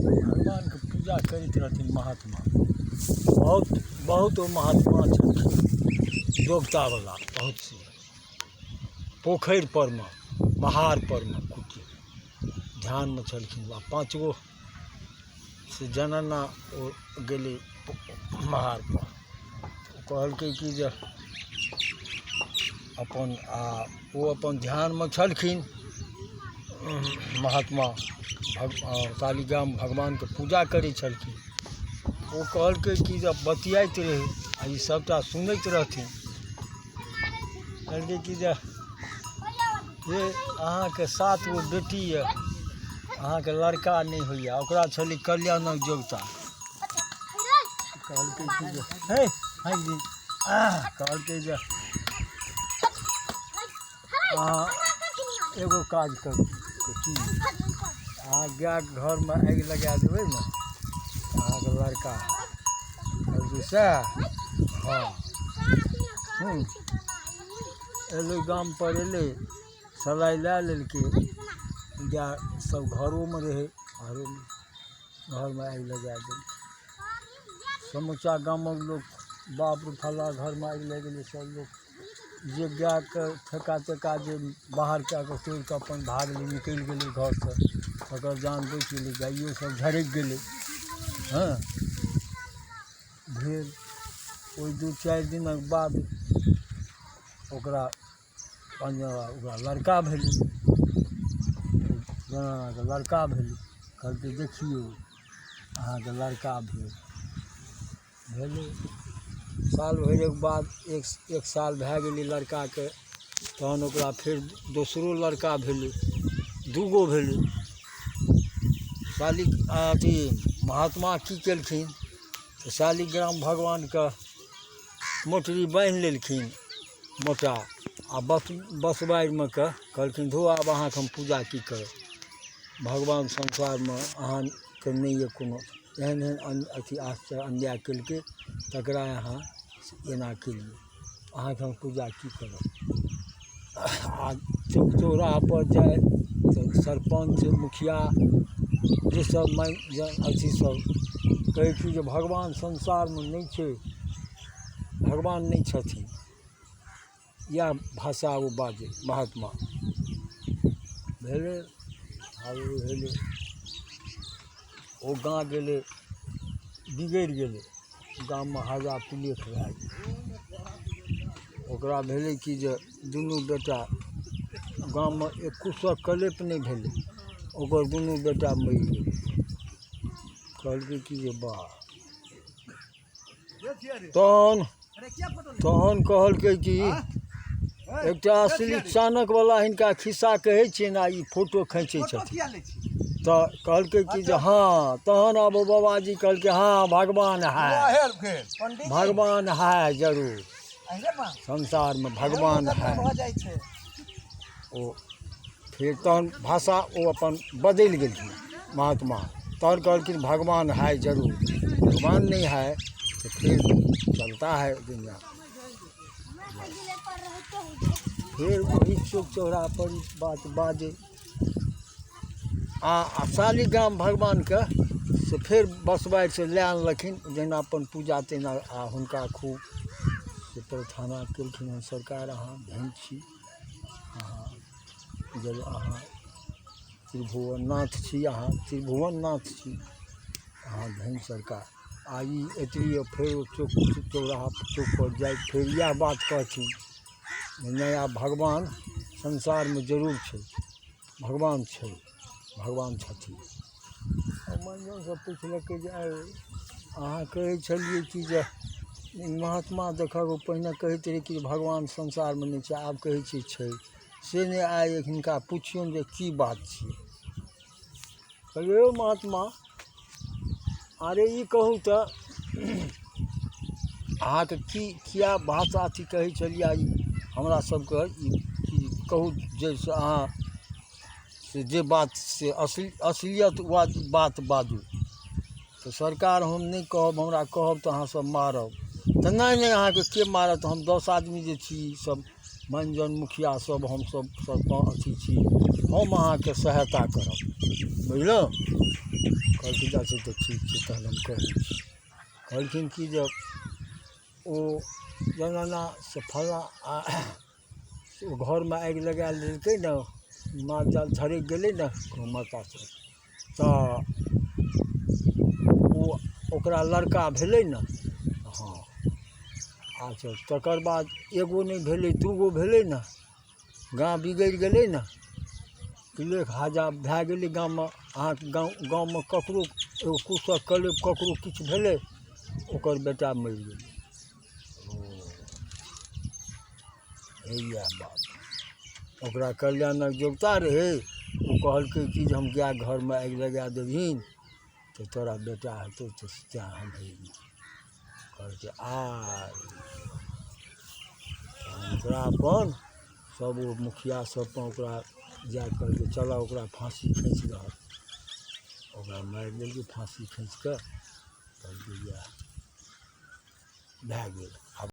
भगवान के पूजा करैत रहथिन महात्मा। बहुत बहुत ओ महात्मा छलखिन योग्यतावला, बहुत सी पोखरि पर में, महार पर में कुटी ध्यान में छलखिन। आ 5 गो से जनना ओ गेलै महार पर। कहलकै कि जे अपन ओ अपन ध्यान में छलखिन महात्मा। शालिग्राम भगवान के पूजा करै छलखिन। ओ कहलकै कि जब बतियाइत रहै आ ई सबटा सुनैत रहथिन। कहलकै कि जे हे अहाँके 7 गो बेटी यऽ, अहाँके लड़का नहीं होइए। ओकरा छलै कल्याणक योग्यता। कहलकै कि जे हे कहलकै जे अहाँ एगो काज करू कि अहाँ गायके घरमे आगि लगा देबै ने, अहाँके लड़का। कहलकै सएह? हाँ। एलै गाम पर एलै, सलाइ लए लेलकै, गाय सब घरोमे रहै, घरमे आगि लगा देलकै। समूचा गामक लोक बाप रे फल्ला घरमे आगि लागि गेलै। सब लोग जे गायके ठेका तेका जे बाहर कए कऽ तोड़ि कऽ अपन भागलै, निकलि गेलै घरसँ, तकर जान बचि गेलै। गाइयो सब झरकि गेलै। हाँ, भेल ओहि 2-4 दिनक बाद ओकरा लड़का भेलै, जनानाके लड़का भेलै। कहलकै देखियौ अहाँके लड़का भेलै। साल भरिके बाद 1 साल भए गेलै लड़काके, तहन ओकरा फेर दोसरो लड़का भेलै, 2 गो भेलै। अथी महात्मा की केलखिन तऽ शालिग्राम भगवानके मोटरी बान्हि लेलखिन मोटा, आ बसबारिमे के कहलखिन धो आब अहाँके हम पूजा की करब। भगवान संसारमे अहाँके नहीं यऽ कोनो एहन अथी आश्चर्य अन्याय केलकै, तकरा अहाँ एना केलिए, अहाँके हम पूजा की करब। आ चौक चौराहा पर जाए तऽ सरपञ्च मुखिया जे सब अथी सब कहै छी जे भगवान संसारमे नहीं छै, भगवान नहीं छथिन। इएह भाषा ओ बाजै महात्मा। भेलै आब भेलै ओ गाँव गेलै, बिगड़ि गेलै, गाममे हल्ला पिलेख भए गेलै। ओकरा भेलै कि जे दुनू बेटा गाममे एक कुशक कलेप नहीं भेलै, ओकर दुनू बेटा मरि गेलै। कहलकै कि जे वाह। तहन कहलकै कि एकटा असली चाणकवला हिनका खिस्सा कहै छियै ने, ई फोटो खींचै छथिन। तऽ कहलकै कि जे हाँ, तहन अब बाबाजी कहलकै हाँ भगवान है, भगवान है जरूर, संसार में भगवान है। ओ फिर तहन भाषा ओ अपन बदलि गेलखिन महात्मा। तहन कहलखिन भगवान है जरूर, भगवान नहीं है तो फिर चलता है दुनिया। फिर वही चौक चौराहा पर बात बाजे। आ शालिग्राम भगवानके से फेर बसबारि से लए आनलखिन, जेना अपन पूजा तेना। आ हुनका खूब से प्रार्थना केलखिन हँ, सरकार अहाँ धन्य छी, अहाँ जब अहाँ त्रिभुवननाथ छी, अहाँ त्रिभुवननाथ छी, अहाँ धन्य सरकार। आ ई एतरी फेर चौक चौराहा चौक पर जाए फेर इएह बात कहथिन, नया भगवान संसारमे जरूर छै, भगवान छै, भगवान छथिन। मंजनसँ पुछलकै जे अहाँ कहै छलिए कि जे महात्मा देखब पहिने कहैत रहै कि भगवान संसारमे नहीं छै, आब कहै छियै छै, से नहीं आइ हिनका पुछियौन जे की बात छियै। कहलियै यौ महात्मा, अरे ई कहू तऽ अहाँके किया भाषा अथी कहै छलिए, हमरा सबके ई कहू जाहिसँ अहाँ से जे बात से असलियत बात बाजू। तऽ सरकार हम नहीं कहब, हमरा कहब तऽ अहाँ सब मारब। तऽ नहीं अहाँके के मारत, हम 10 आदमी जे छी सब मंजन मुखिया सब, हमसब सरपञ्च अथी छी, हम अहाँके सहायता करब, बुझलहुँ। कहलखिन अच्छा तो ठीक छै तहन हम कहै छी। कहलखिन कि जे ओ जेना से फल्लाँ ओ घरमे आगि लगा लेलकै ने, माल जाल झरकि गेलै ने मातासँ, तऽ ओ ओकरा लड़का भेलै ने। हाँ अच्छा तकर बाद एगो नहीं भेलै, दूगो भेलै ने, गाँव बिगड़ि गेलै ने, लेख हाजा भए गेलै गाममे। अहाँके गाँवमे ककरो एगो कुशक कलेब ककरो किछु भेलै, ओकर बेटा मरि गेलै। हैया बात ओकरा कल्याणक योग्यता रहै। ओ कहलकै कि जे हम गाय घरमे आगि लगा देबहिन तऽ तोरा बेटा हेतौ, तऽ तैँ हम अयली। कहलकै ओकरा अपन सब ओ मुखिया सब अपन ओकरा जा कहलकै चलऽ ओकरा फाँसी खींच दहक। ओकरा मारि देलकै फाँसी खींच कऽ। कहलकै इएह भए गेल। आब